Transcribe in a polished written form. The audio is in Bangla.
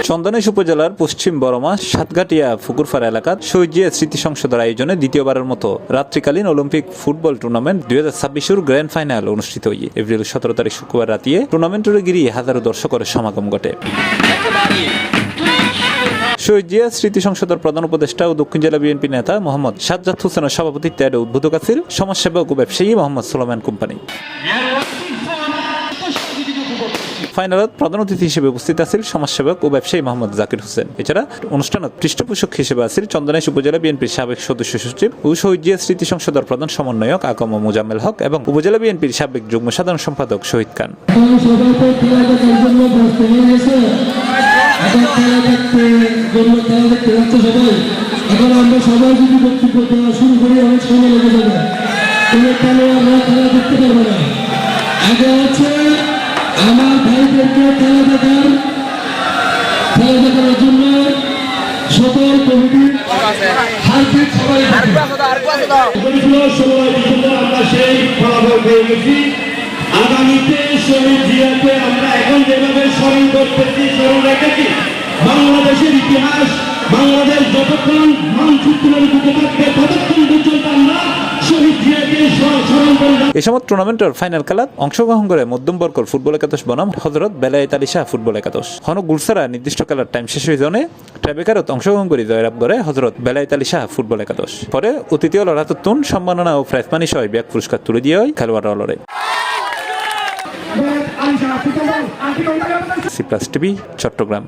চন্দনাইশ উপজেলার পশ্চিম বড়মা সাতঘাটিয়া ফুকুরপাড়া এলাকার শহীদ জিয়া স্মৃতি সংসদের আয়োজনে দ্বিতীয়বারের মতো রাত্রিকালীন Olympic football tournament 2026 grand final অনুষ্ঠিত হয়ে এপ্রিল 17 তারিখ শুক্রবার রাতে টুর্নামেন্টের গিরি হাজারো দর্শকের সমাগম ঘটে। শহীদ জিয়া স্মৃতি সংসদের প্রধান উপদেষ্টা ও দক্ষিণ জেলা বিএনপি নেতা মোহাম্মদ সাজ্জাদ হোসেনের সভাপতিত্বে উদ্বোধক আছেন সমাজসেবক ও ব্যবসায়ী মোহাম্মদ সুলেমান কোম্পানি। ফাইনালত প্রধান অতিথি হিসেবে উপস্থিত আছেন সমাজসেবক ও ব্যবসায়ী মোহাম্মদ জাকির হোসেন। এছাড়া অনুষ্ঠানত পৃষ্ঠপোষক হিসেবে আছেন চন্দনাইশ উপজেলা বিএনপির সাবেক সদস্য সচিব ও শহীদ জিয়া স্মৃতি সংসদের প্রধান সমন্বয়ক আকম মোজাম্মেল হক এবং উপজেলা বিএনপির সাবেক যুগ্ম সাধারণ সম্পাদক শহীদ খান। আমার ভাইদেরকে খেলা দেখার জন্য সকল কমিটির হার্দিক আমরা সেই ফলাফল পেয়ে গেছি। আগামীতে শহীদ জিয়াকে আমরা এখন যেভাবে স্মরণ করতেছি, স্মরণ রেখেছি, বাংলাদেশের ইতিহাস, বাংলাদেশ যতক্ষণ মানচিত্রের দিকে থাকবে ততক্ষণ পর্যন্ত আমরা শহীদ জিয়াকে স্মরণ করে। এই সময় টুর্নামেন্টের ফাইনাল খেলাত অংশগ্রহণ করে মধ্যম বর্গের ফুটবল একাদশ বনাম হজরত বেলায়েত আলী শাহ ফুটবল একাদশ। হন গুলসারা নির্দিষ্ট খেলার টাইম শেষ হয়ে জনে ট্রাইবেকারত অংশগ্রহণ করে জয়লাভ করে হজরত বেলায়েত আলী শাহ ফুটবল একাদশ। পরে অতিথি লড়াতুন সম্মাননা ও প্রাইজ মানি সহ ব্যাগ পুরস্কার তুলে দিয়ে হয় খেলোয়াড় লড়ে। C plus TV, Chittagong.